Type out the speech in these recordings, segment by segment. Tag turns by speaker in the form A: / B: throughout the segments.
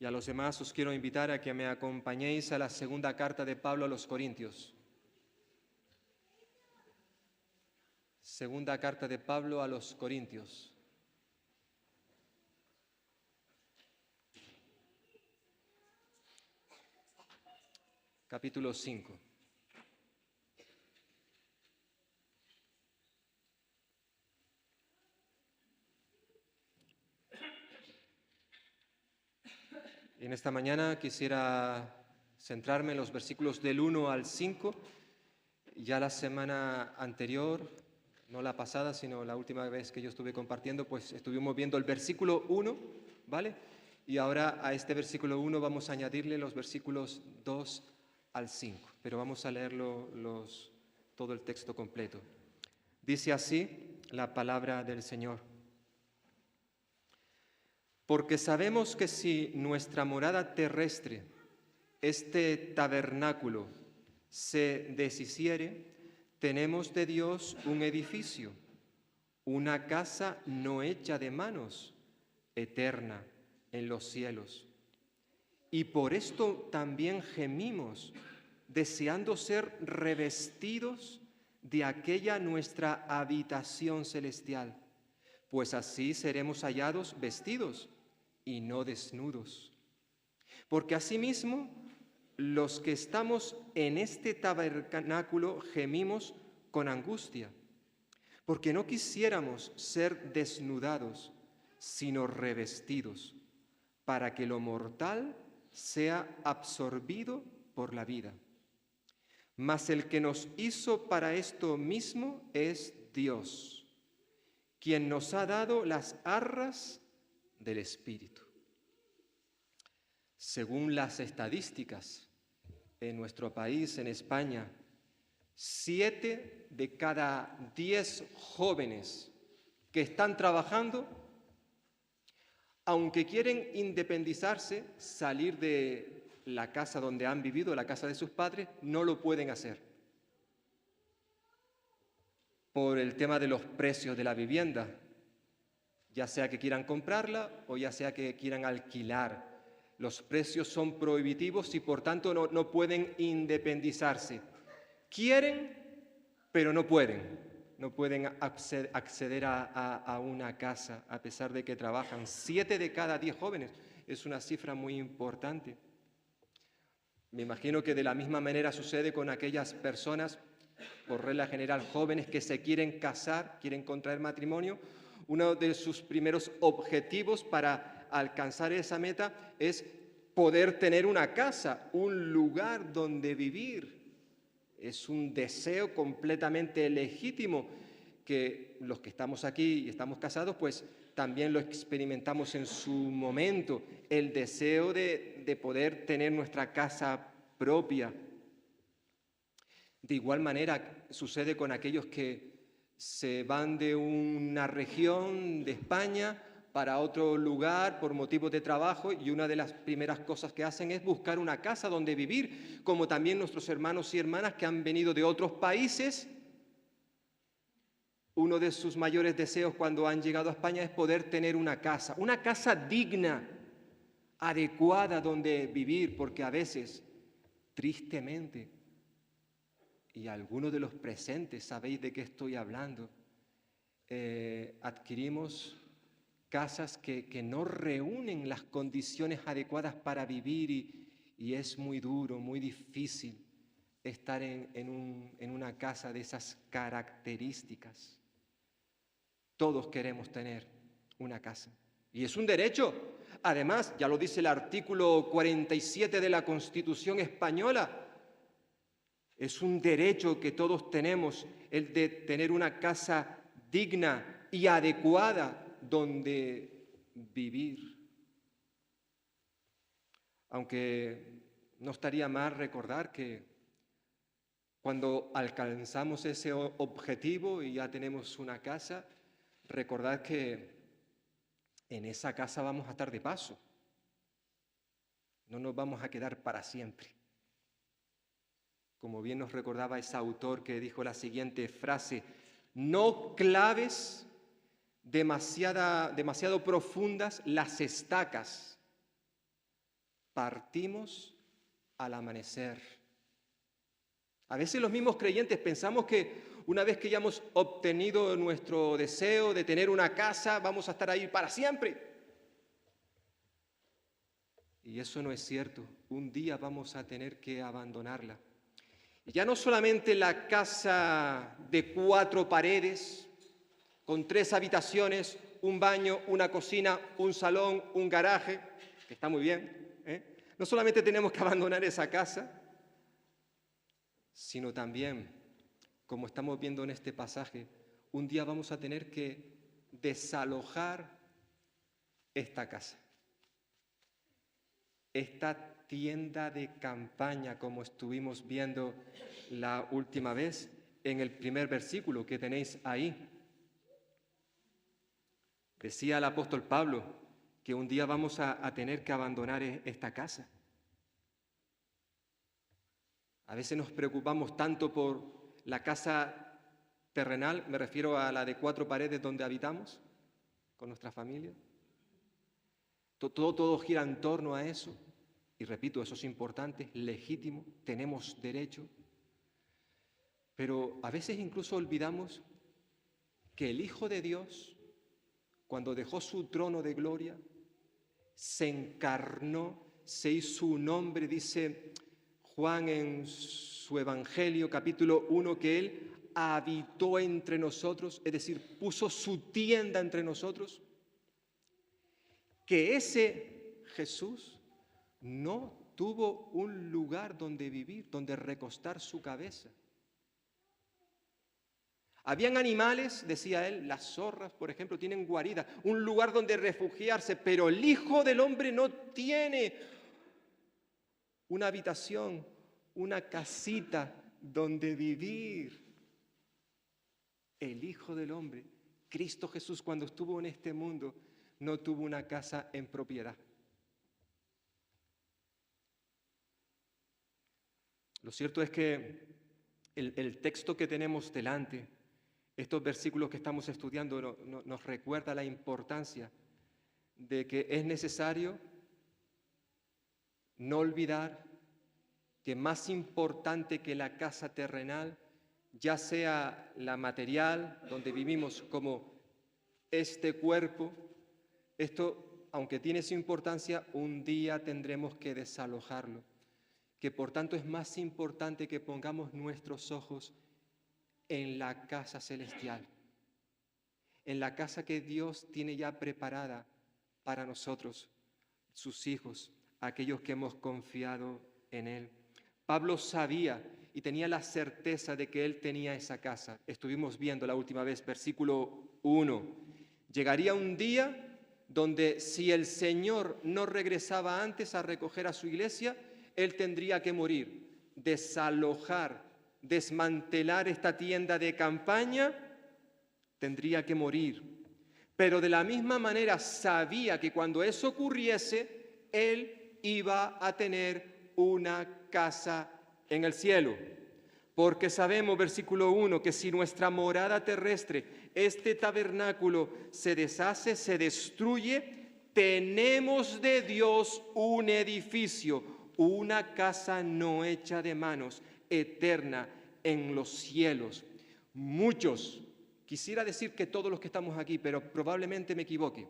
A: Y a los demás os quiero invitar a que me acompañéis a la segunda carta de Pablo a los Corintios. Segunda carta de Pablo a los Corintios. Capítulo 5. En esta mañana quisiera centrarme en los versículos del 1 al 5. Ya la semana anterior, no la pasada, sino la última vez que yo estuve compartiendo, pues estuvimos viendo el versículo 1, ¿vale? Y ahora a este versículo 1 vamos a añadirle los versículos 2 al 5, pero vamos a leerlo todo el texto completo. Dice así la palabra del Señor. Porque sabemos que si nuestra morada terrestre, este tabernáculo, se deshiciere, tenemos de Dios un edificio, una casa no hecha de manos, eterna en los cielos. Y por esto también gemimos, deseando ser revestidos de aquella nuestra habitación celestial, pues así seremos hallados vestidos y no desnudos. Porque asimismo, los que estamos en este tabernáculo gemimos con angustia, porque no quisiéramos ser desnudados, sino revestidos, para que lo mortal sea absorbido por la vida. Mas el que nos hizo para esto mismo es Dios, quien nos ha dado las arras del Espíritu. Según las estadísticas en nuestro país, en España, 7 de cada 10 jóvenes que están trabajando, aunque quieren independizarse, salir de la casa donde han vivido, la casa de sus padres, no lo pueden hacer. Por el tema de los precios de la vivienda, ya sea que quieran comprarla o ya sea que quieran alquilar. Los precios son prohibitivos y por tanto no pueden independizarse. Quieren, pero no pueden. No pueden acceder a una casa a pesar de que trabajan. 7 de cada 10 jóvenes es una cifra muy importante. Me imagino que de la misma manera sucede con aquellas personas, por regla general, jóvenes que se quieren casar, quieren contraer matrimonio. Uno de sus primeros objetivos para alcanzar esa meta es poder tener una casa, un lugar donde vivir. Es un deseo completamente legítimo que los que estamos aquí y estamos casados, pues también lo experimentamos en su momento, el deseo de poder tener nuestra casa propia. De igual manera sucede con aquellos que se van de una región de España para otro lugar por motivos de trabajo y una de las primeras cosas que hacen es buscar una casa donde vivir, como también nuestros hermanos y hermanas que han venido de otros países. Uno de sus mayores deseos cuando han llegado a España es poder tener una casa digna, adecuada donde vivir, porque a veces, tristemente, y algunos de los presentes sabéis de qué estoy hablando, adquirimos casas que no reúnen las condiciones adecuadas para vivir y es muy duro, muy difícil estar en una casa de esas características. Todos queremos tener una casa y es un derecho. Además, ya lo dice el artículo 47 de la Constitución española, es un derecho que todos tenemos, el de tener una casa digna y adecuada donde vivir. Aunque no estaría mal recordar que cuando alcanzamos ese objetivo y ya tenemos una casa, recordad que en esa casa vamos a estar de paso. No nos vamos a quedar para siempre. Como bien nos recordaba ese autor que dijo la siguiente frase: no claves demasiado profundas las estacas, partimos al amanecer. A veces los mismos creyentes pensamos que una vez que ya hemos obtenido nuestro deseo de tener una casa, vamos a estar ahí para siempre. Y eso no es cierto. Un día vamos a tener que abandonarla. Y ya no solamente la casa de 4 paredes, con 3 habitaciones, un baño, una cocina, un salón, un garaje, que está muy bien, ¿eh? No solamente tenemos que abandonar esa casa, sino también, como estamos viendo en este pasaje, un día vamos a tener que desalojar esta casa, esta tienda de campaña, como estuvimos viendo la última vez en el primer versículo que tenéis ahí. Decía el apóstol Pablo que un día vamos a tener que abandonar esta casa. A veces nos preocupamos tanto por la casa terrenal, me refiero a la de 4 paredes donde habitamos con nuestra familia. Todo gira en torno a eso. Y repito, eso es importante, es legítimo, tenemos derecho. Pero a veces incluso olvidamos que el Hijo de Dios, cuando dejó su trono de gloria, se encarnó, se hizo un hombre, dice Juan en su Evangelio, capítulo 1, que Él habitó entre nosotros, es decir, puso su tienda entre nosotros, que ese Jesús no tuvo un lugar donde vivir, donde recostar su cabeza. Habían animales, decía él, las zorras, por ejemplo, tienen guarida, un lugar donde refugiarse, pero el Hijo del Hombre no tiene una habitación, una casita donde vivir. El Hijo del Hombre, Cristo Jesús, cuando estuvo en este mundo, no tuvo una casa en propiedad. Lo cierto es que el texto que tenemos delante, estos versículos que estamos estudiando, nos recuerda la importancia de que es necesario no olvidar que más importante que la casa terrenal, ya sea la material donde vivimos como este cuerpo, esto, aunque tiene su importancia, un día tendremos que desalojarlo. Que por tanto es más importante que pongamos nuestros ojos en la casa celestial, en la casa que Dios tiene ya preparada para nosotros, sus hijos, aquellos que hemos confiado en Él. Pablo sabía y tenía la certeza de que él tenía esa casa. Estuvimos viendo la última vez, versículo 1. Llegaría un día donde si el Señor no regresaba antes a recoger a su iglesia, él tendría que morir, desalojar, desmantelar esta tienda de campaña, tendría que morir. Pero de la misma manera sabía que cuando eso ocurriese, él iba a tener una casa en el cielo. Porque sabemos, versículo 1, que si nuestra morada terrestre, este tabernáculo, se deshace, se destruye, tenemos de Dios un edificio, una casa no hecha de manos, eterna en los cielos. Muchos, quisiera decir que todos los que estamos aquí, pero probablemente me equivoque,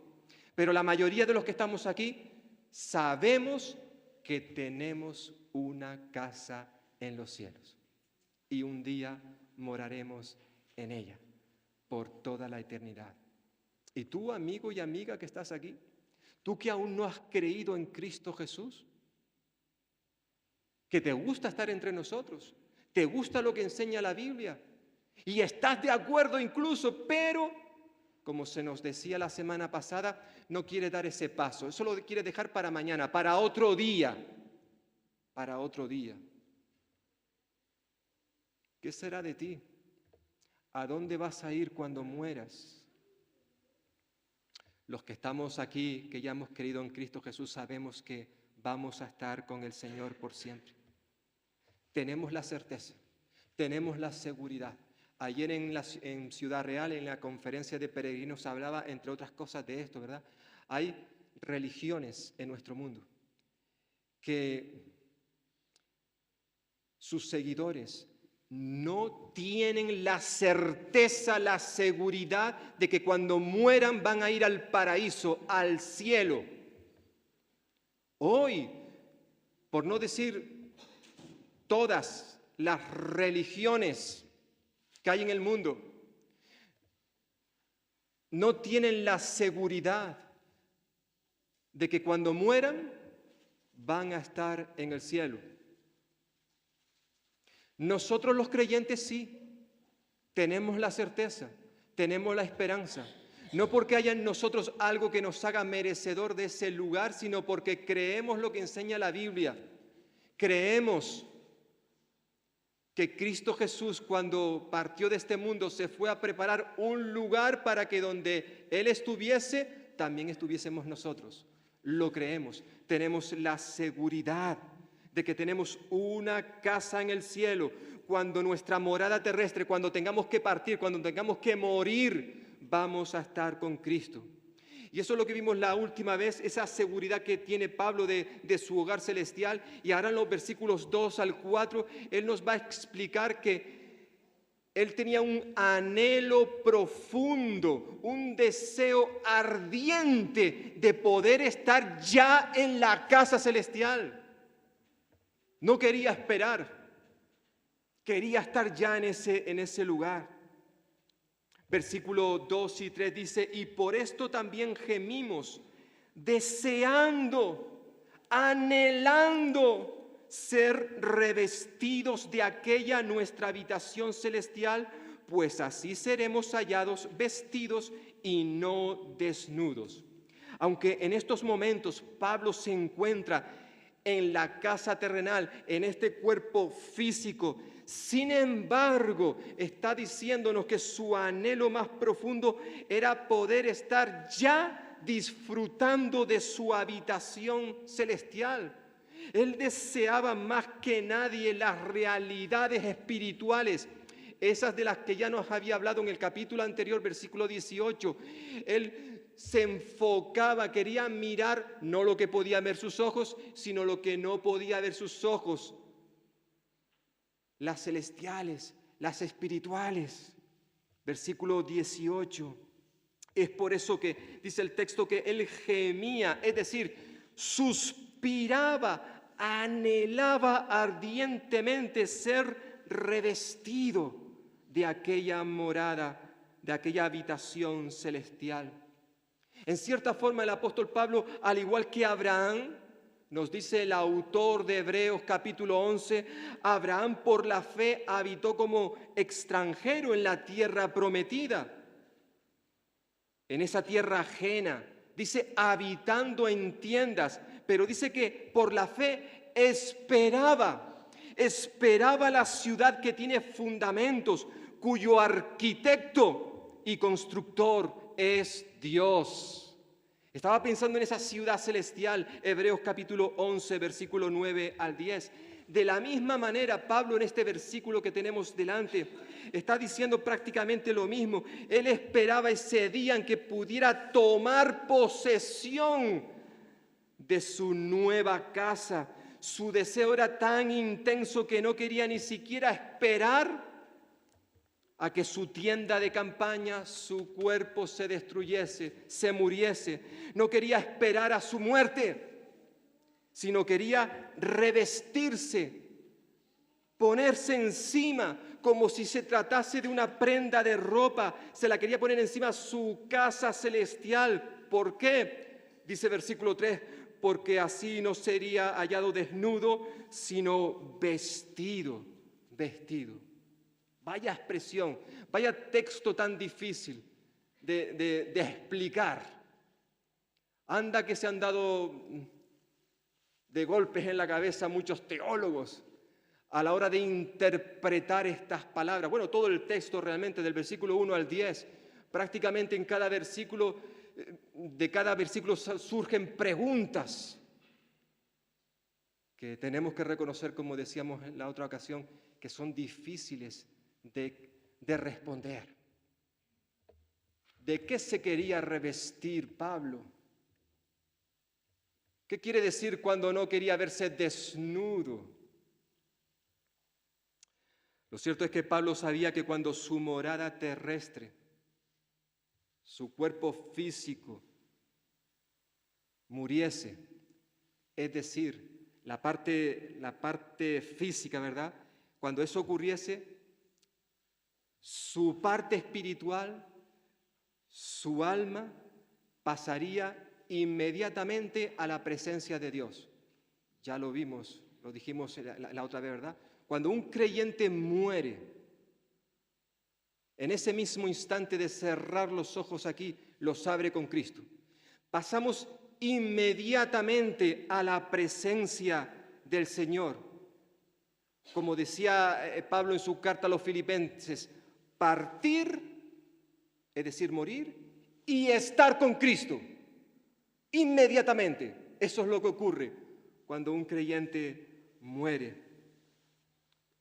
A: pero la mayoría de los que estamos aquí sabemos que tenemos una casa en los cielos y un día moraremos en ella por toda la eternidad. Y tú, amigo y amiga que estás aquí, tú que aún no has creído en Cristo Jesús, que te gusta estar entre nosotros, te gusta lo que enseña la Biblia y estás de acuerdo incluso, pero como se nos decía la semana pasada, no quiere dar ese paso, eso lo quiere dejar para mañana, para otro día, para otro día. ¿Qué será de ti? ¿A dónde vas a ir cuando mueras? Los que estamos aquí, que ya hemos creído en Cristo Jesús, sabemos que vamos a estar con el Señor por siempre. Tenemos la certeza, tenemos la seguridad. Ayer en Ciudad Real, en la conferencia de peregrinos, hablaba, entre otras cosas, de esto, ¿verdad? Hay religiones en nuestro mundo que sus seguidores no tienen la certeza, la seguridad de que cuando mueran van a ir al paraíso, al cielo. Hoy, por no decir todas las religiones que hay en el mundo, no tienen la seguridad de que cuando mueran van a estar en el cielo. Nosotros los creyentes sí, tenemos la certeza, tenemos la esperanza. No porque haya en nosotros algo que nos haga merecedor de ese lugar, sino porque creemos lo que enseña la Biblia. Creemos que Cristo Jesús, cuando partió de este mundo, se fue a preparar un lugar para que donde Él estuviese, también estuviésemos nosotros. Lo creemos, tenemos la seguridad de que tenemos una casa en el cielo. Cuando nuestra morada terrestre, cuando tengamos que partir, cuando tengamos que morir, vamos a estar con Cristo. Y eso es lo que vimos la última vez, esa seguridad que tiene Pablo de su hogar celestial. Y ahora en los versículos 2 al 4, él nos va a explicar que él tenía un anhelo profundo, un deseo ardiente de poder estar ya en la casa celestial. No quería esperar, quería estar ya en ese lugar. Versículo 2 y 3 dice, y por esto también gemimos, deseando, anhelando ser revestidos de aquella nuestra habitación celestial, pues así seremos hallados vestidos y no desnudos. Aunque en estos momentos Pablo se encuentra en la casa terrenal, en este cuerpo físico, sin embargo, está diciéndonos que su anhelo más profundo era poder estar ya disfrutando de su habitación celestial. Él deseaba más que nadie las realidades espirituales, esas de las que ya nos había hablado en el capítulo anterior, versículo 18. Él se enfocaba, quería mirar no lo que podía ver sus ojos, sino lo que no podía ver sus ojos. Las celestiales, las espirituales. Versículo 18. Es por eso que dice el texto que él gemía, es decir, suspiraba, anhelaba ardientemente ser revestido de aquella morada, de aquella habitación celestial. En cierta forma el apóstol Pablo, al igual que Abraham, nos dice el autor de Hebreos capítulo 11, Abraham por la fe habitó como extranjero en la tierra prometida, en esa tierra ajena. Dice habitando en tiendas, pero dice que por la fe esperaba la ciudad que tiene fundamentos, cuyo arquitecto y constructor es Dios. Estaba pensando en esa ciudad celestial, Hebreos capítulo 11, versículo 9 al 10. De la misma manera, Pablo en este versículo que tenemos delante, está diciendo prácticamente lo mismo. Él esperaba ese día en que pudiera tomar posesión de su nueva casa. Su deseo era tan intenso que no quería ni siquiera esperar a que su tienda de campaña, su cuerpo se destruyese, se muriese. No quería esperar a su muerte, sino quería revestirse, ponerse encima, como si se tratase de una prenda de ropa. Se la quería poner encima su casa celestial. ¿Por qué? Dice versículo 3, porque así no sería hallado desnudo, sino vestido. Vaya expresión, vaya texto tan difícil de explicar. Anda que se han dado de golpes en la cabeza muchos teólogos a la hora de interpretar estas palabras. Bueno, todo el texto realmente del versículo 1 al 10, prácticamente en cada versículo, de cada versículo surgen preguntas que tenemos que reconocer, como decíamos en la otra ocasión, que son difíciles de responder. ¿De qué se quería revestir Pablo? ¿Qué quiere decir cuando no quería verse desnudo? Lo cierto es que Pablo sabía que cuando su morada terrestre, su cuerpo físico, muriese, es decir, la parte física, ¿verdad? Cuando eso ocurriese, su parte espiritual, su alma, pasaría inmediatamente a la presencia de Dios. Ya lo vimos, lo dijimos la otra vez, ¿verdad? Cuando un creyente muere, en ese mismo instante de cerrar los ojos aquí, los abre con Cristo. Pasamos inmediatamente a la presencia del Señor. Como decía Pablo en su carta a los Filipenses, partir, es decir, morir, y estar con Cristo. Inmediatamente. Eso es lo que ocurre cuando un creyente muere.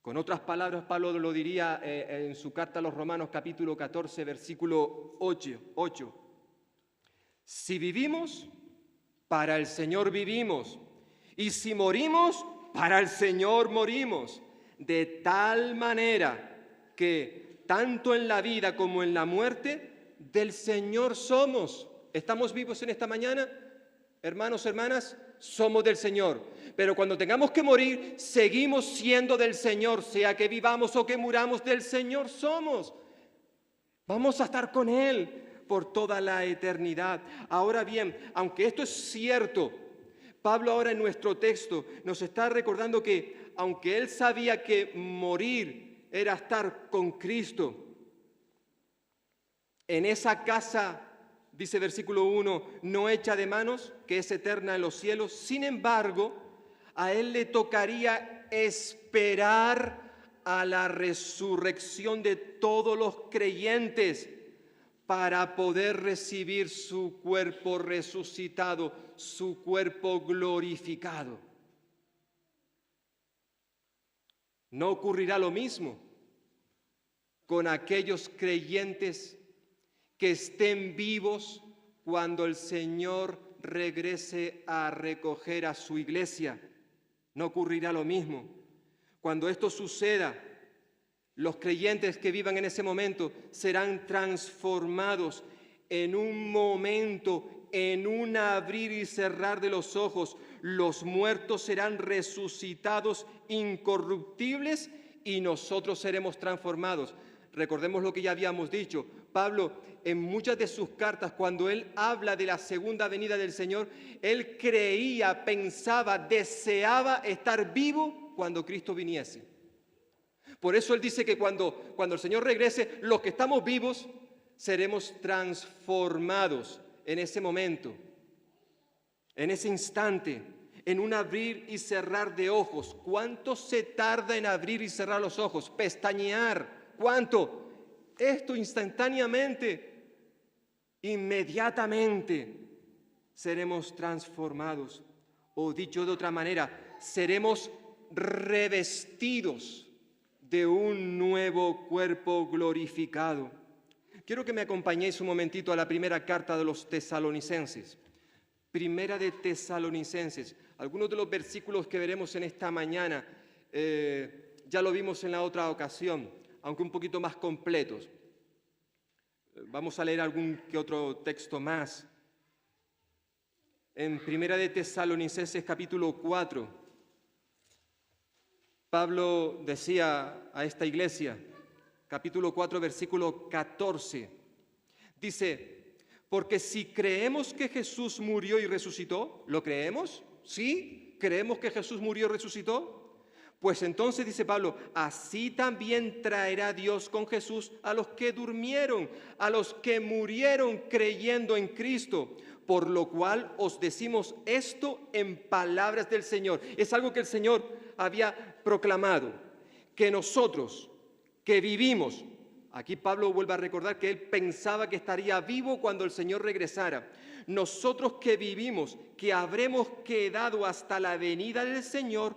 A: Con otras palabras, Pablo lo diría en su carta a los Romanos, capítulo 14, versículo 8. Si vivimos, para el Señor vivimos, y si morimos, para el Señor morimos, de tal manera que tanto en la vida como en la muerte, del Señor somos. ¿Estamos vivos en esta mañana? Hermanos, hermanas, somos del Señor. Pero cuando tengamos que morir, seguimos siendo del Señor, sea que vivamos o que muramos, del Señor somos. Vamos a estar con Él por toda la eternidad. Ahora bien, aunque esto es cierto, Pablo ahora en nuestro texto nos está recordando que aunque él sabía que morir era estar con Cristo, en esa casa, dice versículo 1, no hecha de manos, que es eterna en los cielos, sin embargo, a él le tocaría esperar a la resurrección de todos los creyentes para poder recibir su cuerpo resucitado, su cuerpo glorificado. No ocurrirá lo mismo con aquellos creyentes que estén vivos cuando el Señor regrese a recoger a su iglesia. No ocurrirá lo mismo. Cuando esto suceda, los creyentes que vivan en ese momento serán transformados en un momento, en un abrir y cerrar de los ojos. Los muertos serán resucitados incorruptibles y nosotros seremos transformados. Recordemos lo que ya habíamos dicho. Pablo, en muchas de sus cartas, cuando él habla de la segunda venida del Señor, él creía, pensaba, deseaba estar vivo cuando Cristo viniese. Por eso él dice que cuando el Señor regrese, los que estamos vivos seremos transformados en ese momento, en ese instante, en un abrir y cerrar de ojos. ¿Cuánto se tarda en abrir y cerrar los ojos? Pestañear. ¿Cuánto? Esto instantáneamente, inmediatamente seremos transformados. O dicho de otra manera, seremos revestidos de un nuevo cuerpo glorificado. Quiero que me acompañéis un momentito a la primera carta de los Tesalonicenses. Primera de Tesalonicenses. Algunos de los versículos que veremos en esta mañana ya lo vimos en la otra ocasión, aunque un poquito más completos. Vamos a leer algún que otro texto más. En Primera de Tesalonicenses capítulo 4, Pablo decía a esta iglesia, capítulo 4, versículo 14, dice, porque si creemos que Jesús murió y resucitó, ¿lo creemos? ¿Sí? ¿Creemos que Jesús murió y resucitó? Pues entonces, dice Pablo, así también traerá Dios con Jesús a los que durmieron, a los que murieron creyendo en Cristo. Por lo cual os decimos esto en palabras del Señor. Es algo que el Señor había proclamado, que nosotros que vivimos, aquí Pablo vuelve a recordar que él pensaba que estaría vivo cuando el Señor regresara. Nosotros que vivimos, que habremos quedado hasta la venida del Señor,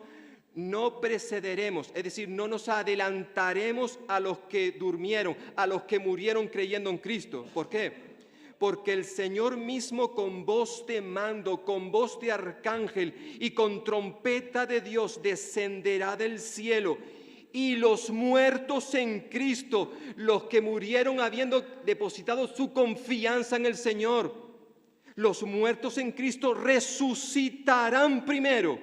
A: no precederemos, es decir, no nos adelantaremos a los que durmieron, a los que murieron creyendo en Cristo. ¿Por qué? porque el Señor mismo con voz de mando, con voz de arcángel y con trompeta de Dios descenderá del cielo. Y los muertos en Cristo, los que murieron habiendo depositado su confianza en el Señor, los muertos en Cristo resucitarán primero.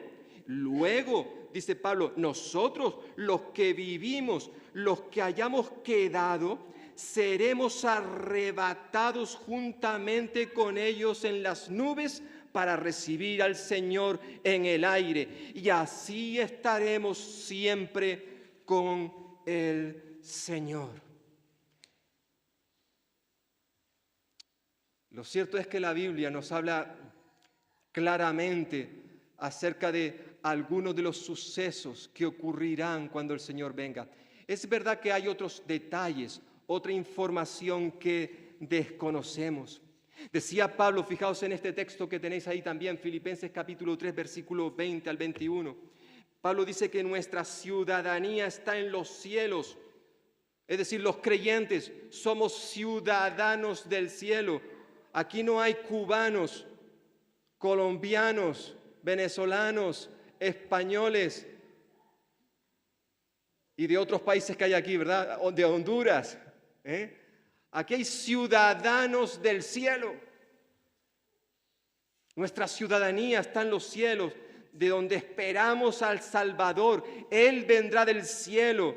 A: Luego, dice Pablo, nosotros, los que vivimos, los que hayamos quedado, seremos arrebatados juntamente con ellos en las nubes para recibir al Señor en el aire. Y así estaremos siempre con el Señor. Lo cierto es que la Biblia nos habla claramente acerca de algunos de los sucesos que ocurrirán cuando el Señor venga. Es verdad que hay otros detalles, otra información que desconocemos. Decía Pablo, fijaos en este texto que tenéis ahí también, Filipenses capítulo 3, versículo 20 al 21. Pablo dice que nuestra ciudadanía está en los cielos. Es decir, los creyentes somos ciudadanos del cielo. Aquí no hay cubanos, colombianos, venezolanos, españoles y de otros países que hay aquí, ¿verdad? De Honduras. Aquí hay ciudadanos del cielo. Nuestra ciudadanía está en los cielos, de donde esperamos al Salvador. Él vendrá del cielo,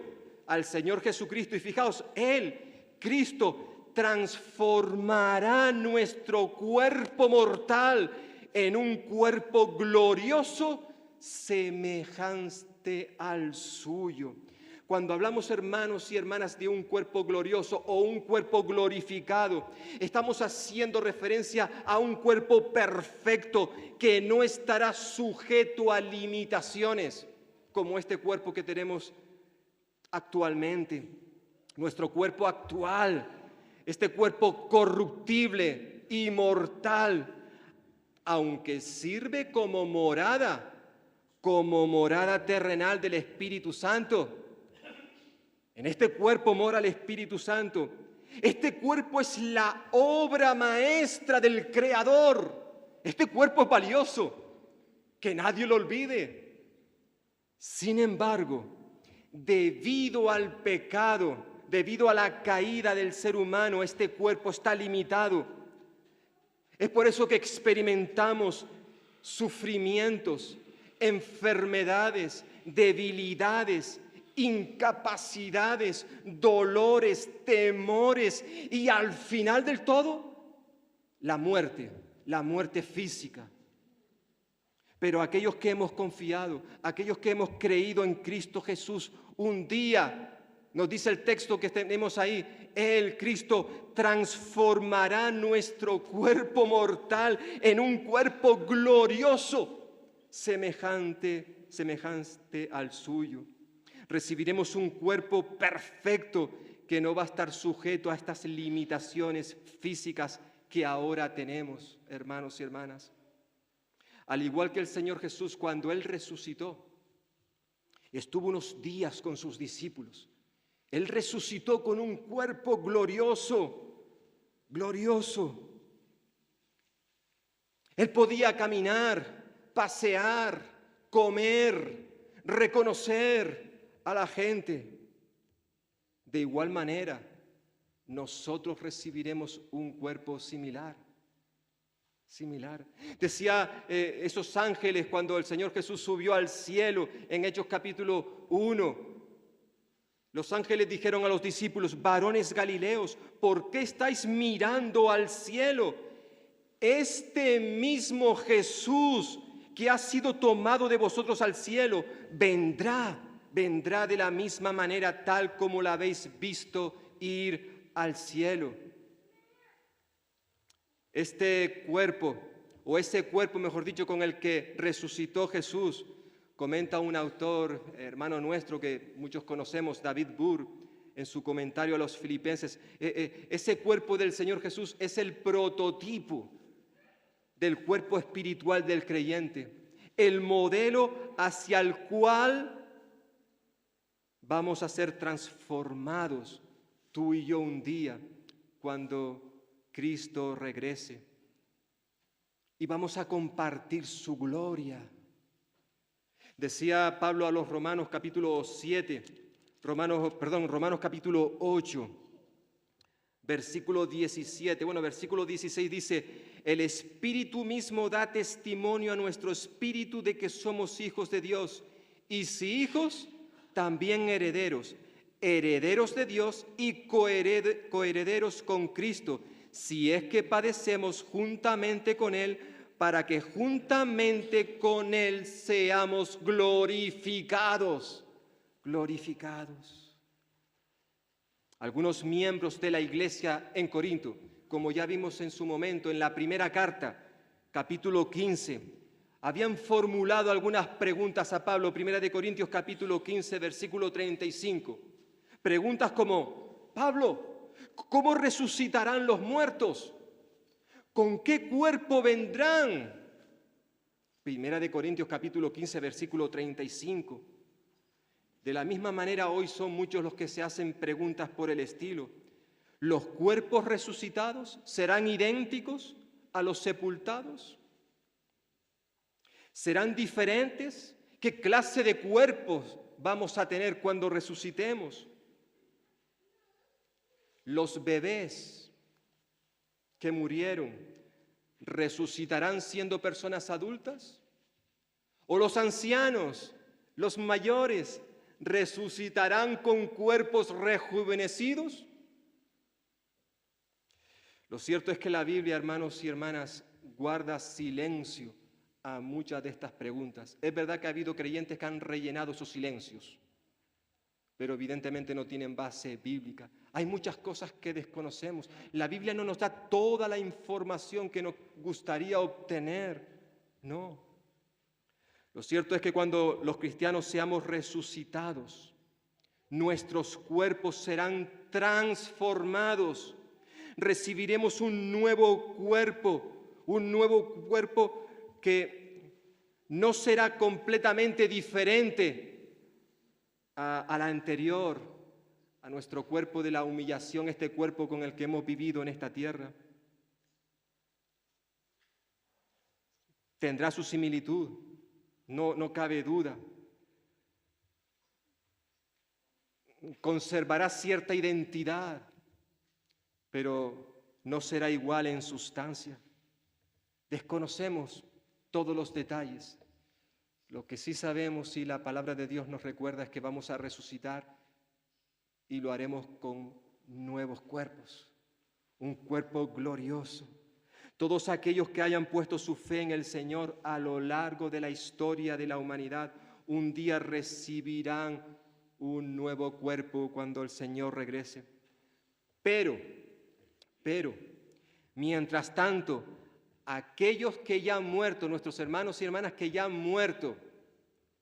A: al Señor Jesucristo. Y fijaos, Él, Cristo, transformará nuestro cuerpo mortal en un cuerpo glorioso semejante al suyo. Cuando hablamos, hermanos y hermanas, de un cuerpo glorioso o un cuerpo glorificado, estamos haciendo referencia a un cuerpo perfecto que no estará sujeto a limitaciones como este cuerpo que tenemos actualmente. Nuestro cuerpo actual, este cuerpo corruptible y mortal, aunque sirve como morada terrenal del Espíritu Santo. En este cuerpo mora el Espíritu Santo. Este cuerpo es la obra maestra del Creador. Este cuerpo es valioso, que nadie lo olvide. Sin embargo, debido al pecado, debido a la caída del ser humano, este cuerpo está limitado. Es por eso que experimentamos sufrimientos, enfermedades, debilidades, incapacidades, dolores, temores y al final del todo, la muerte física. Pero aquellos que hemos confiado, aquellos que hemos creído en Cristo Jesús, un día, nos dice el texto que tenemos ahí, Él, Cristo, transformará nuestro cuerpo mortal en un cuerpo glorioso, semejante al suyo. Recibiremos un cuerpo perfecto que no va a estar sujeto a estas limitaciones físicas que ahora tenemos, hermanos y hermanas. Al igual que el Señor Jesús, cuando Él resucitó, estuvo unos días con sus discípulos. Él resucitó con un cuerpo glorioso, glorioso. Él podía caminar, pasear, comer, reconocer a la gente. De igual manera, nosotros recibiremos un cuerpo similar. Decía esos ángeles cuando el Señor Jesús subió al cielo en Hechos capítulo 1. Los ángeles dijeron a los discípulos: varones galileos, ¿por qué estáis mirando al cielo? Este mismo Jesús que ha sido tomado de vosotros al cielo, vendrá de la misma manera tal como la habéis visto ir al cielo. Este cuerpo, o ese cuerpo, mejor dicho, con el que resucitó Jesús, comenta un autor, hermano nuestro que muchos conocemos, David Burr, en su comentario a los Filipenses, ese cuerpo del Señor Jesús es el prototipo del cuerpo espiritual del creyente, el modelo hacia el cual vamos a ser transformados tú y yo un día cuando Cristo regrese y vamos a compartir su gloria. Decía Pablo a los Romanos capítulo 7, Romanos capítulo 8, versículo 17, versículo 16 dice: el Espíritu mismo da testimonio a nuestro espíritu de que somos hijos de Dios, y si hijos, también herederos, herederos de Dios y coherederos con Cristo, si es que padecemos juntamente con Él, para que juntamente con Él seamos glorificados. Glorificados. Algunos miembros de la iglesia en Corinto, como ya vimos en su momento en la primera carta, capítulo 15, habían formulado algunas preguntas a Pablo, primera de Corintios capítulo 15, versículo 35. Preguntas como: Pablo, ¿cómo resucitarán los muertos? ¿Con qué cuerpo vendrán? Primera de Corintios capítulo 15, versículo 35. De la misma manera hoy son muchos los que se hacen preguntas por el estilo: ¿los cuerpos resucitados serán idénticos a los sepultados? ¿Serán diferentes? ¿Qué clase de cuerpos vamos a tener cuando resucitemos? ¿Los bebés que murieron resucitarán siendo personas adultas? ¿O los ancianos, los mayores, resucitarán con cuerpos rejuvenecidos? Lo cierto es que la Biblia, hermanos y hermanas, guarda silencio a muchas de estas preguntas. Es verdad que ha habido creyentes que han rellenado esos silencios, pero evidentemente no tienen base bíblica. Hay muchas cosas que desconocemos. La Biblia no nos da toda la información que nos gustaría obtener. No. Lo cierto es que cuando los cristianos seamos resucitados, nuestros cuerpos serán transformados. Recibiremos un nuevo cuerpo que no será completamente diferente al anterior, a nuestro cuerpo de la humillación, este cuerpo con el que hemos vivido en esta tierra. Tendrá su similitud, no cabe duda. Conservará cierta identidad, pero no será igual en sustancia. Desconocemos todos los detalles. Lo que sí sabemos y la palabra de Dios nos recuerda es que vamos a resucitar y lo haremos con nuevos cuerpos, un cuerpo glorioso. Todos aquellos que hayan puesto su fe en el Señor a lo largo de la historia de la humanidad, un día recibirán un nuevo cuerpo cuando el Señor regrese. Pero, mientras tanto, aquellos que ya han muerto, nuestros hermanos y hermanas que ya han muerto,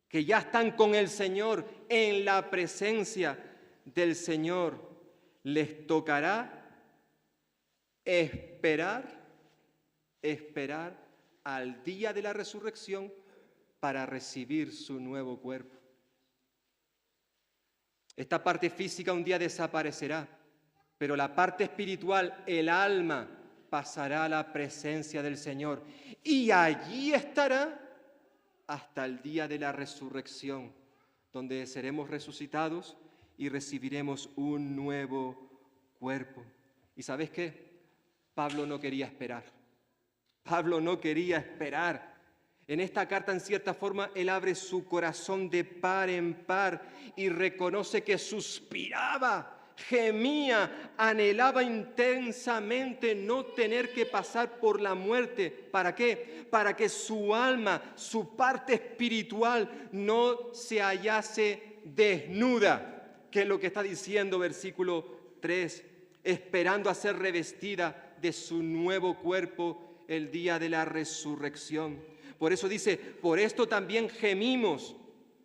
A: que ya están con el Señor, en la presencia del Señor, les tocará esperar al día de la resurrección para recibir su nuevo cuerpo. Esta parte física un día desaparecerá, pero la parte espiritual, el alma, pasará a la presencia del Señor y allí estará hasta el día de la resurrección, donde seremos resucitados y recibiremos un nuevo cuerpo. ¿Y sabes qué? Pablo no quería esperar. Pablo no quería esperar. En esta carta, en cierta forma, él abre su corazón de par en par y reconoce que suspiraba, gemía, anhelaba intensamente no tener que pasar por la muerte. ¿Para qué? Para que su alma, su parte espiritual, no se hallase desnuda, que es lo que está diciendo versículo 3, esperando a ser revestida de su nuevo cuerpo el día de la resurrección. Por eso dice: por esto también gemimos,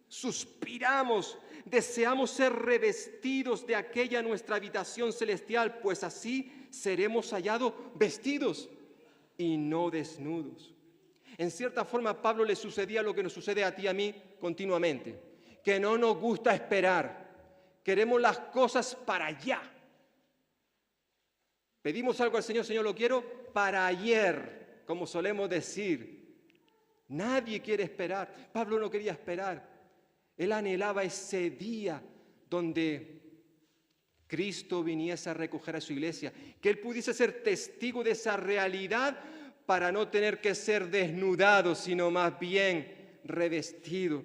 A: suspiramos, deseamos ser revestidos de aquella nuestra habitación celestial, pues así seremos hallados vestidos y no desnudos. En cierta forma, a Pablo le sucedía lo que nos sucede a ti y a mí continuamente, que no nos gusta esperar, queremos las cosas para allá. Pedimos algo al Señor, Señor, lo quiero para ayer, como solemos decir. Nadie quiere esperar. Pablo no quería esperar. Él anhelaba ese día donde Cristo viniese a recoger a su iglesia, que Él pudiese ser testigo de esa realidad para no tener que ser desnudado, sino más bien revestido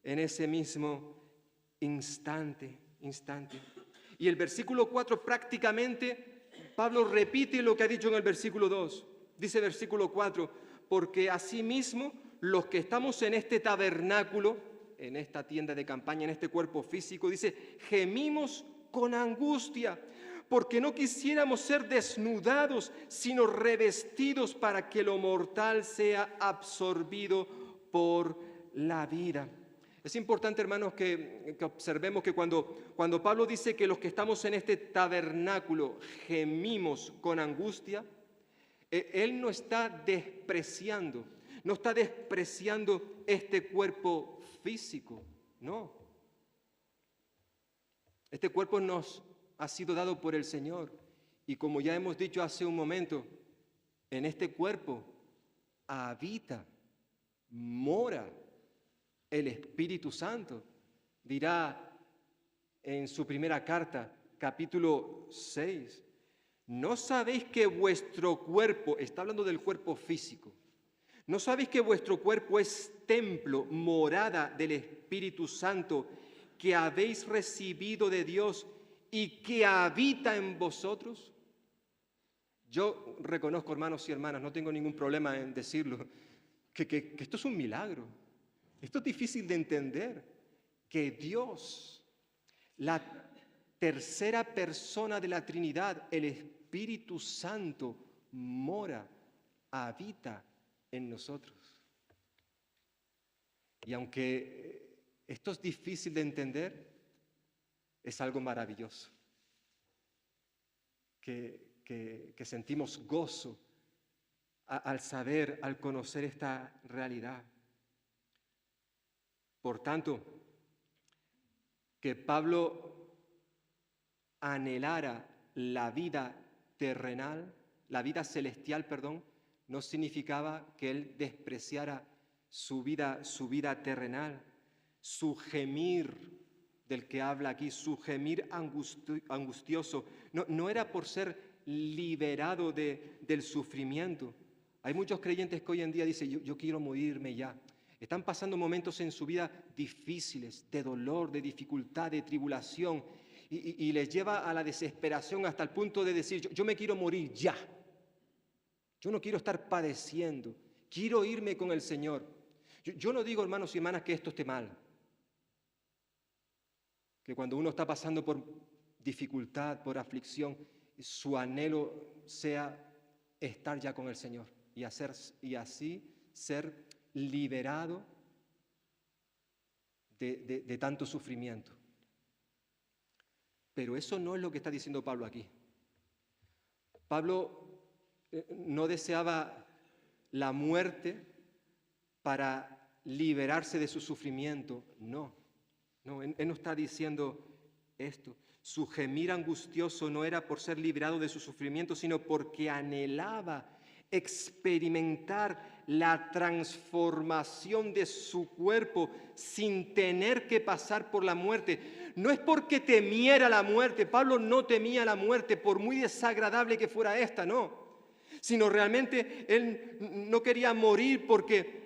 A: en ese mismo instante. Y el versículo 4 prácticamente, Pablo repite lo que ha dicho en el versículo 2. Dice versículo 4, porque asimismo los que estamos en este tabernáculo, en esta tienda de campaña, en este cuerpo físico, dice, gemimos con angustia, porque no quisiéramos ser desnudados, sino revestidos para que lo mortal sea absorbido por la vida. Es importante, hermanos, que observemos que cuando Pablo dice que los que estamos en este tabernáculo gemimos con angustia, él no está despreciando este cuerpo físico, no. Este cuerpo nos ha sido dado por el Señor y como ya hemos dicho hace un momento, en este cuerpo habita, mora el Espíritu Santo. Dirá en su primera carta, capítulo 6, ¿no sabéis que vuestro cuerpo, está hablando del cuerpo físico, ¿no sabéis que vuestro cuerpo es templo, morada del Espíritu Santo que habéis recibido de Dios y que habita en vosotros? Yo reconozco, hermanos y hermanas, no tengo ningún problema en decirlo, que esto es un milagro. Esto es difícil de entender, que Dios, la tercera persona de la Trinidad, el Espíritu Santo, mora, habita en nosotros. Y aunque esto es difícil de entender, es algo maravilloso, que sentimos gozo al saber, al conocer esta realidad. Por tanto, que Pablo anhelara la vida terrenal, la vida celestial, no significaba que él despreciara su vida terrenal, su gemir del que habla aquí, su gemir angustioso, no era por ser liberado del sufrimiento. Hay muchos creyentes que hoy en día dicen, yo quiero morirme ya. Están pasando momentos en su vida difíciles, de dolor, de dificultad, de tribulación, y les lleva a la desesperación hasta el punto de decir, yo me quiero morir ya. Yo no quiero estar padeciendo, quiero irme con el Señor. Yo no digo, hermanos y hermanas, que esto esté mal. Que cuando uno está pasando por dificultad, por aflicción, su anhelo sea estar ya con el Señor y así ser liberado de tanto sufrimiento. Pero eso no es lo que está diciendo Pablo aquí. Pablo no deseaba la muerte para liberarse de su sufrimiento, no, él no está diciendo esto. Su gemir angustioso no era por ser liberado de su sufrimiento, sino porque anhelaba experimentar la transformación de su cuerpo sin tener que pasar por la muerte. No es porque temiera la muerte, Pablo no temía la muerte, por muy desagradable que fuera esta, no. Sino realmente él no quería morir porque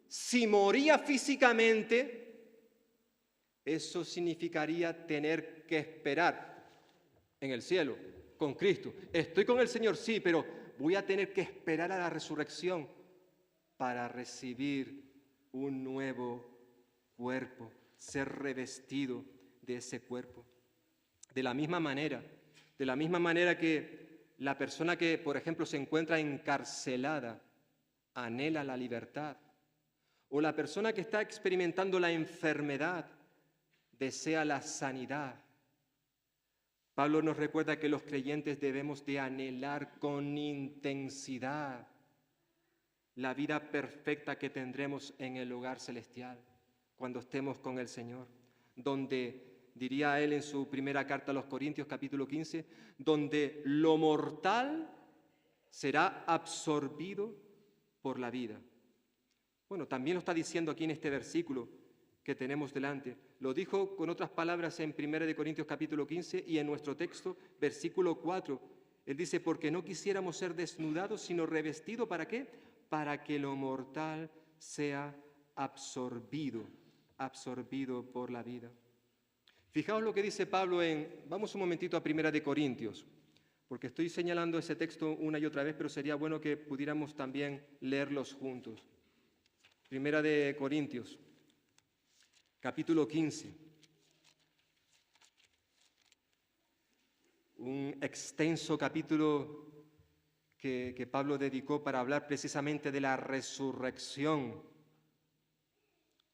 A: si moría físicamente, eso significaría tener que esperar en el cielo con Cristo. Estoy con el Señor, sí, pero voy a tener que esperar a la resurrección para recibir un nuevo cuerpo, ser revestido de ese cuerpo. De la misma manera que la persona que, por ejemplo, se encuentra encarcelada anhela la libertad, o la persona que está experimentando la enfermedad desea la sanidad. Pablo nos recuerda que los creyentes debemos de anhelar con intensidad la vida perfecta que tendremos en el hogar celestial cuando estemos con el Señor, donde diría él en su primera carta a los Corintios, capítulo 15, donde lo mortal será absorbido por la vida. Bueno, también lo está diciendo aquí en este versículo que tenemos delante. Lo dijo con otras palabras en 1 Corintios capítulo 15 y en nuestro texto, versículo 4. Él dice, porque no quisiéramos ser desnudados, sino revestidos, ¿para qué? Para que lo mortal sea absorbido por la vida. Fijaos lo que dice Pablo vamos un momentito a 1 Corintios, porque estoy señalando ese texto una y otra vez, pero sería bueno que pudiéramos también leerlos juntos. 1 Corintios, capítulo 15. Un extenso capítulo que Pablo dedicó para hablar precisamente de la resurrección,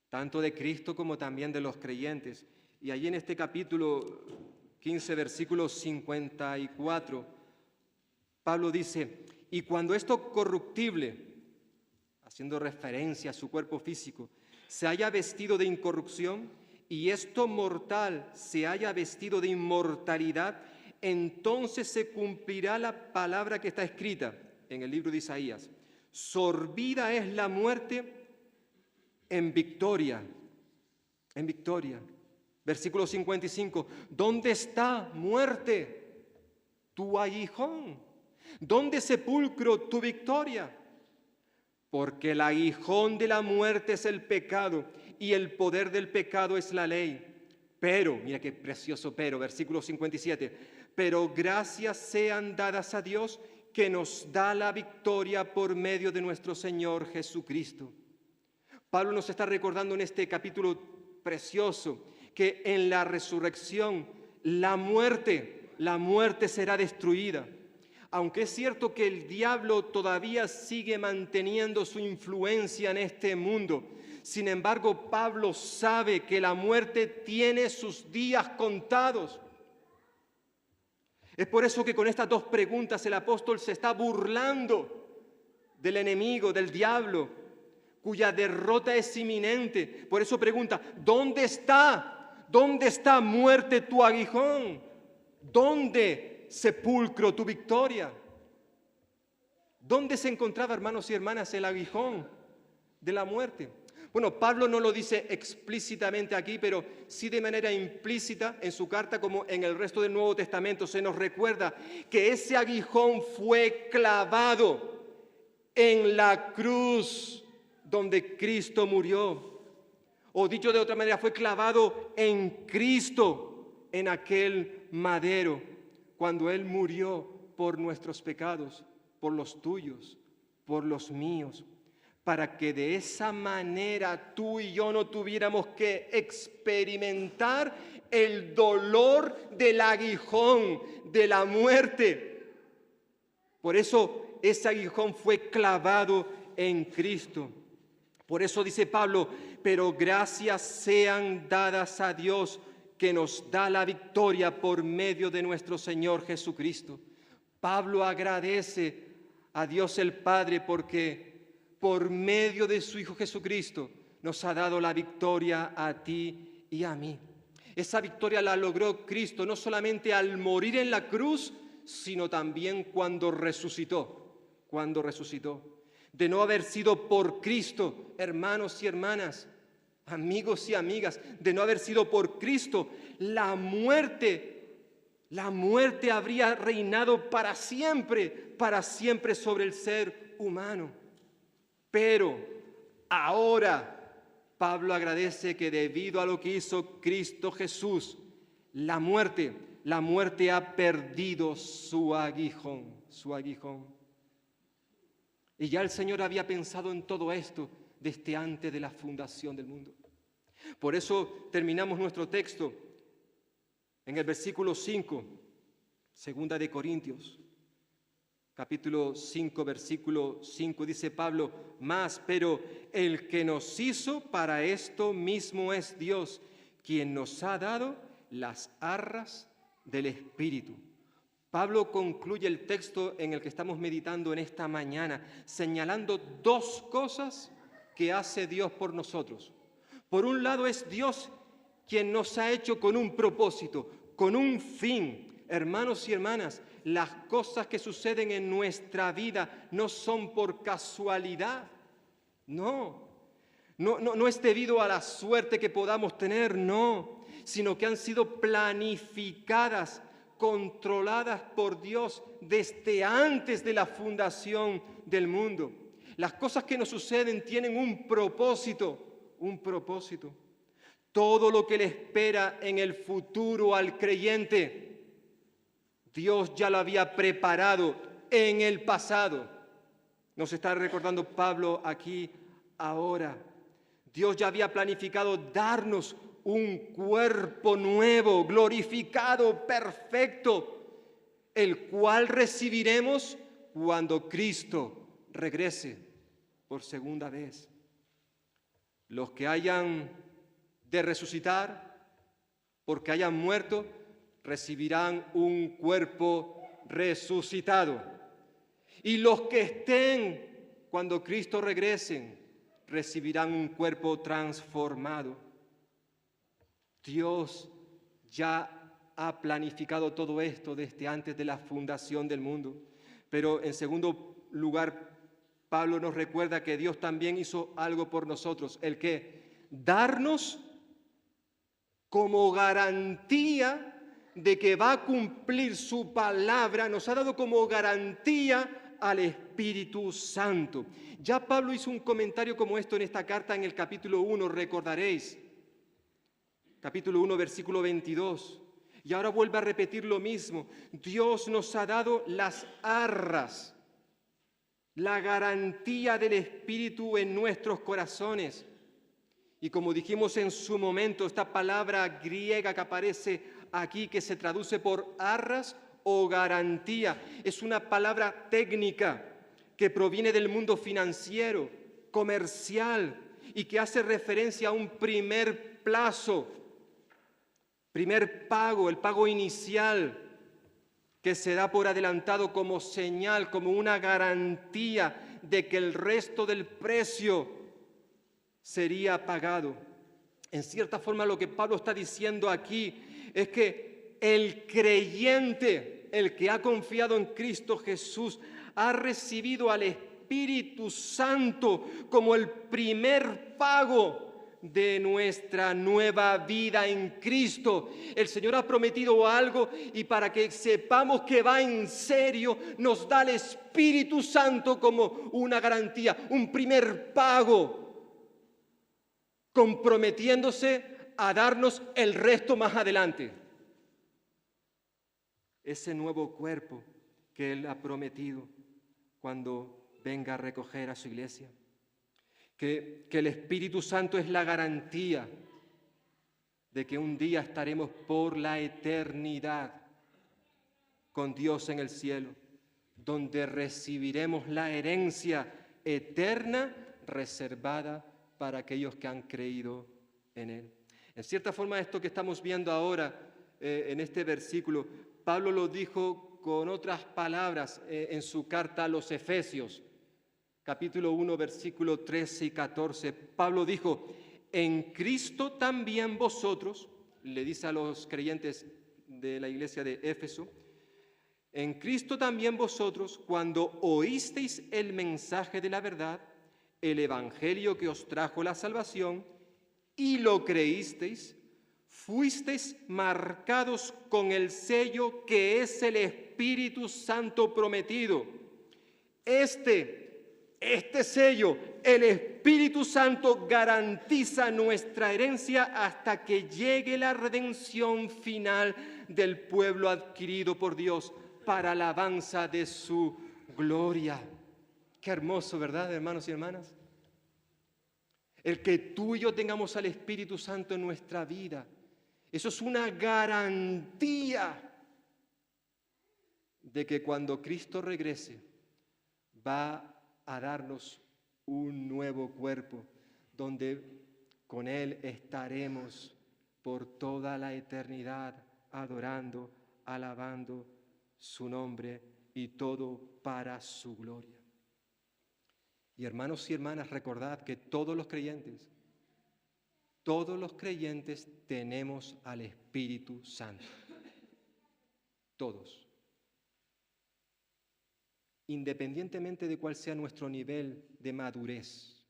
A: tanto de Cristo como también de los creyentes. Y allí en este capítulo 15, versículo 54, Pablo dice, y cuando esto corruptible, haciendo referencia a su cuerpo físico, se haya vestido de incorrupción y esto mortal se haya vestido de inmortalidad, entonces se cumplirá la palabra que está escrita en el libro de Isaías. Sorbida es la muerte en victoria. En victoria. Versículo 55. ¿Dónde está, muerte, tu aguijón? ¿Dónde, sepulcro, tu victoria? Porque el aguijón de la muerte es el pecado y el poder del pecado es la ley. Pero, mira qué precioso pero, versículo 57. Pero gracias sean dadas a Dios que nos da la victoria por medio de nuestro Señor Jesucristo. Pablo nos está recordando en este capítulo precioso que en la resurrección la muerte será destruida. Aunque es cierto que el diablo todavía sigue manteniendo su influencia en este mundo, sin embargo, Pablo sabe que la muerte tiene sus días contados. Es por eso que con estas dos preguntas el apóstol se está burlando del enemigo, del diablo, cuya derrota es inminente. Por eso pregunta, ¿dónde está? ¿Dónde está, muerte, tu aguijón? ¿Dónde, sepulcro, tu victoria? ¿Dónde se encontraba, hermanos y hermanas, el aguijón de la muerte? Bueno, Pablo no lo dice explícitamente aquí, pero sí de manera implícita en su carta, como en el resto del Nuevo Testamento, se nos recuerda que ese aguijón fue clavado en la cruz donde Cristo murió. O dicho de otra manera, fue clavado en Cristo, en aquel madero, cuando Él murió por nuestros pecados, por los tuyos, por los míos, para que de esa manera tú y yo no tuviéramos que experimentar el dolor del aguijón, de la muerte. Por eso ese aguijón fue clavado en Cristo. Por eso dice Pablo, pero gracias sean dadas a Dios que nos da la victoria por medio de nuestro Señor Jesucristo. Pablo agradece a Dios el Padre porque por medio de su Hijo Jesucristo nos ha dado la victoria a ti y a mí. Esa victoria la logró Cristo no solamente al morir en la cruz, sino también cuando resucitó. De no haber sido por Cristo, hermanos y hermanas, amigos y amigas, de no haber sido por Cristo, la muerte habría reinado para siempre sobre el ser humano. Pero ahora Pablo agradece que debido a lo que hizo Cristo Jesús, la muerte ha perdido su aguijón. Y ya el Señor había pensado en todo esto desde antes de la fundación del mundo. Por eso terminamos nuestro texto en el versículo 5, 2 Corintios. Capítulo 5, versículo 5, dice Pablo, pero el que nos hizo para esto mismo es Dios, quien nos ha dado las arras del Espíritu. Pablo concluye el texto en el que estamos meditando en esta mañana, señalando dos cosas que hace Dios por nosotros. Por un lado es Dios quien nos ha hecho con un propósito, con un fin. Hermanos y hermanas, las cosas que suceden en nuestra vida no son por casualidad, no. No es debido a la suerte que podamos tener, no, sino que han sido planificadas, controladas por Dios desde antes de la fundación del mundo. Las cosas que nos suceden tienen un propósito, un propósito. Todo lo que le espera en el futuro al creyente, Dios ya lo había preparado en el pasado. Nos está recordando Pablo aquí ahora. Dios ya había planificado darnos un cuerpo nuevo, glorificado, perfecto, el cual recibiremos cuando Cristo regrese por segunda vez. Los que hayan de resucitar, porque hayan muerto, recibirán un cuerpo resucitado. Y los que estén cuando Cristo regrese, recibirán un cuerpo transformado. Dios ya ha planificado todo esto desde antes de la fundación del mundo. Pero en segundo lugar, Pablo nos recuerda que Dios también hizo algo por nosotros, el que darnos como garantía de que va a cumplir su palabra, nos ha dado como garantía al Espíritu Santo. Ya Pablo hizo un comentario como esto en esta carta en el capítulo 1, recordaréis. Capítulo 1, versículo 22. Y ahora vuelve a repetir lo mismo. Dios nos ha dado las arras, la garantía del Espíritu en nuestros corazones. Y como dijimos en su momento, esta palabra griega que aparece aquí, que se traduce por arras o garantía, es una palabra técnica que proviene del mundo financiero, comercial, y que hace referencia a un primer plazo, primer pago, el pago inicial, que se da por adelantado como señal, como una garantía de que el resto del precio sería pagado. En cierta forma, lo que Pablo está diciendo aquí es que el creyente, el que ha confiado en Cristo Jesús, ha recibido al Espíritu Santo como el primer pago de nuestra nueva vida en Cristo. El Señor ha prometido algo y para que sepamos que va en serio, nos da el Espíritu Santo como una garantía, un primer pago, comprometiéndose a darnos el resto más adelante. Ese nuevo cuerpo que Él ha prometido cuando venga a recoger a su iglesia. Que el Espíritu Santo es la garantía de que un día estaremos por la eternidad con Dios en el cielo, donde recibiremos la herencia eterna reservada para aquellos que han creído en Él. En cierta forma, esto que estamos viendo ahora en este versículo, Pablo lo dijo con otras palabras en su carta a los Efesios, capítulo 1, versículo 13 y 14. Pablo dijo, en Cristo también vosotros, le dice a los creyentes de la iglesia de Éfeso, en Cristo también vosotros, cuando oísteis el mensaje de la verdad, el evangelio que os trajo la salvación, y lo creísteis, fuisteis marcados con el sello que es el Espíritu Santo prometido. Este sello, el Espíritu Santo, garantiza nuestra herencia hasta que llegue la redención final del pueblo adquirido por Dios para alabanza de su gloria. Qué hermoso, ¿verdad, hermanos y hermanas? El que tú y yo tengamos al Espíritu Santo en nuestra vida, eso es una garantía de que cuando Cristo regrese va a darnos un nuevo cuerpo donde con Él estaremos por toda la eternidad adorando, alabando su nombre y todo para su gloria. Y hermanos y hermanas, recordad que todos los creyentes todos los creyentes tenemos al Espíritu Santo. Todos. Independientemente de cuál sea nuestro nivel de madurez,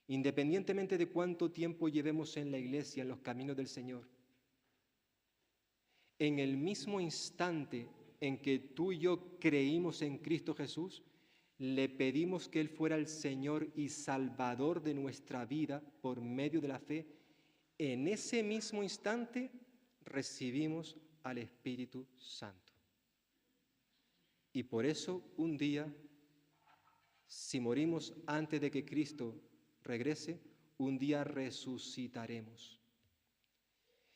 A: independientemente de cuánto tiempo llevemos en la iglesia, en los caminos del Señor, en el mismo instante en que tú y yo creímos en Cristo Jesús, le pedimos que Él fuera el Señor y Salvador de nuestra vida por medio de la fe, en ese mismo instante recibimos al Espíritu Santo. Y por eso un día, si morimos antes de que Cristo regrese, un día resucitaremos.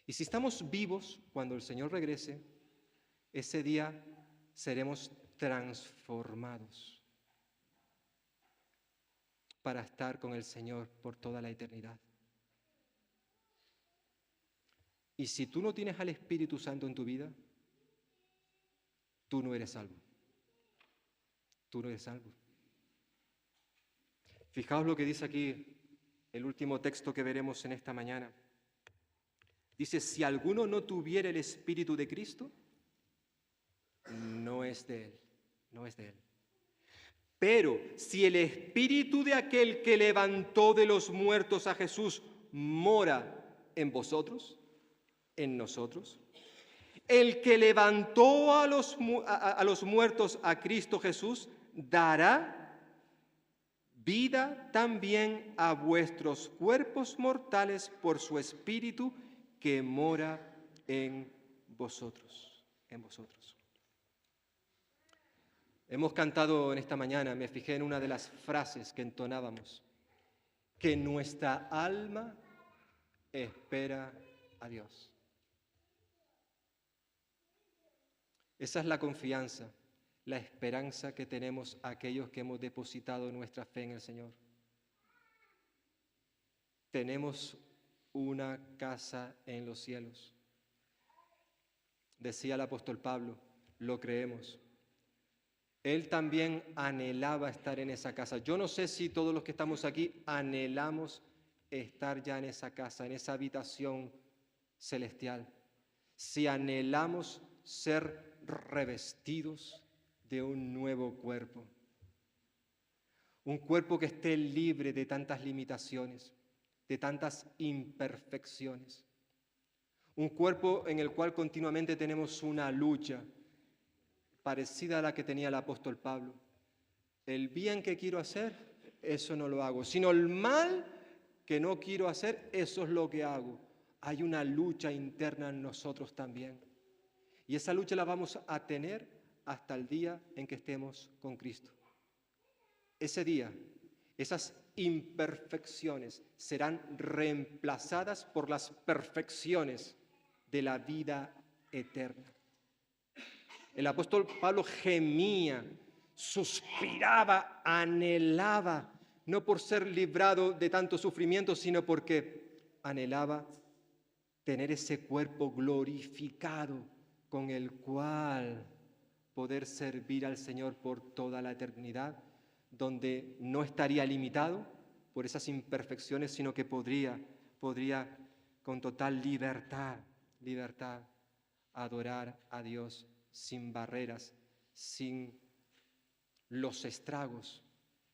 A: Y si estamos vivos cuando el Señor regrese, ese día seremos transformados para estar con el Señor por toda la eternidad. Y si tú no tienes al Espíritu Santo en tu vida, tú no eres salvo. Tú no eres salvo. Fijaos lo que dice aquí el último texto que veremos en esta mañana. Dice, si alguno no tuviera el Espíritu de Cristo, no es de Él, no es de Él. Pero si el Espíritu de aquel que levantó de los muertos a Jesús mora en vosotros, en nosotros, el que levantó a los muertos a Cristo Jesús, dará vida también a vuestros cuerpos mortales por su Espíritu que mora en vosotros, en vosotros. Hemos cantado en esta mañana, me fijé en una de las frases que entonábamos, que nuestra alma espera a Dios. Esa es la confianza, la esperanza que tenemos aquellos que hemos depositado nuestra fe en el Señor. Tenemos una casa en los cielos. Decía el apóstol Pablo, lo creemos. Él también anhelaba estar en esa casa. Yo no sé si todos los que estamos aquí anhelamos estar ya en esa casa, en esa habitación celestial. Si anhelamos ser revestidos de un nuevo cuerpo. Un cuerpo que esté libre de tantas limitaciones, de tantas imperfecciones. Un cuerpo en el cual continuamente tenemos una lucha parecida a la que tenía el apóstol Pablo. El bien que quiero hacer, eso no lo hago, sino el mal que no quiero hacer, eso es lo que hago. Hay una lucha interna en nosotros también. Y esa lucha la vamos a tener hasta el día en que estemos con Cristo. Ese día, esas imperfecciones serán reemplazadas por las perfecciones de la vida eterna. El apóstol Pablo gemía, suspiraba, anhelaba, no por ser librado de tanto sufrimiento, sino porque anhelaba tener ese cuerpo glorificado con el cual poder servir al Señor por toda la eternidad, donde no estaría limitado por esas imperfecciones, sino que podría con total libertad adorar a Dios sin barreras, sin los estragos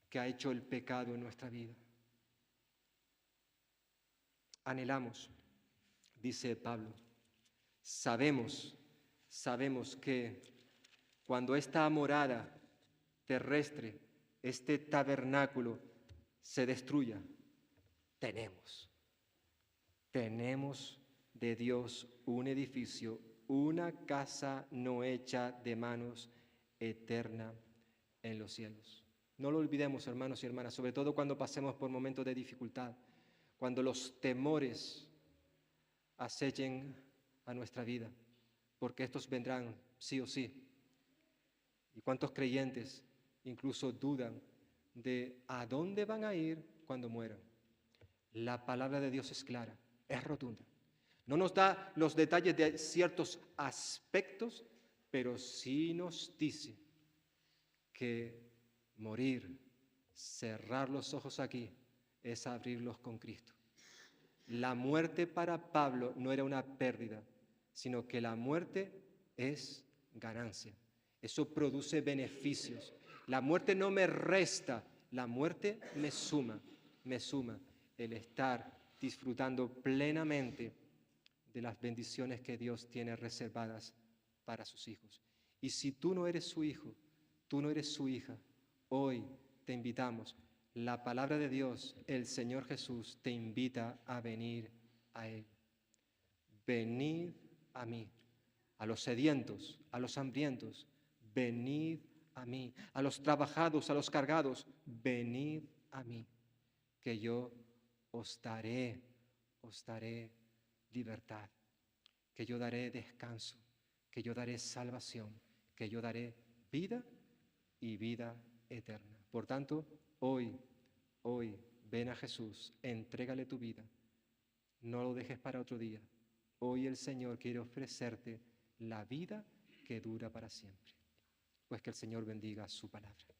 A: que ha hecho el pecado en nuestra vida. Anhelamos, dice Pablo, sabemos que cuando esta morada terrestre, este tabernáculo se destruya, tenemos de Dios un edificio, una casa no hecha de manos, eterna en los cielos. No lo olvidemos, hermanos y hermanas, sobre todo cuando pasemos por momentos de dificultad, cuando los temores acechen a nuestra vida, porque estos vendrán sí o sí. ¿Y cuántos creyentes incluso dudan de a dónde van a ir cuando mueran? La palabra de Dios es clara, es rotunda. No nos da los detalles de ciertos aspectos, pero sí nos dice que morir, cerrar los ojos aquí, es abrirlos con Cristo. La muerte para Pablo no era una pérdida, sino que la muerte es ganancia. Eso produce beneficios. La muerte no me resta, la muerte me suma el estar disfrutando plenamente de las bendiciones que Dios tiene reservadas para sus hijos. Y si tú no eres su hijo, tú no eres su hija, hoy te invitamos. La palabra de Dios, el Señor Jesús, te invita a venir a Él. Venid a mí, a los sedientos, a los hambrientos, venid a mí, a los trabajados, a los cargados, venid a mí, que yo os daré libertad, que yo daré descanso, que yo daré salvación, que yo daré vida y vida eterna. Por tanto, hoy, ven a Jesús, entrégale tu vida, no lo dejes para otro día. Hoy el Señor quiere ofrecerte la vida que dura para siempre. Pues que el Señor bendiga su palabra.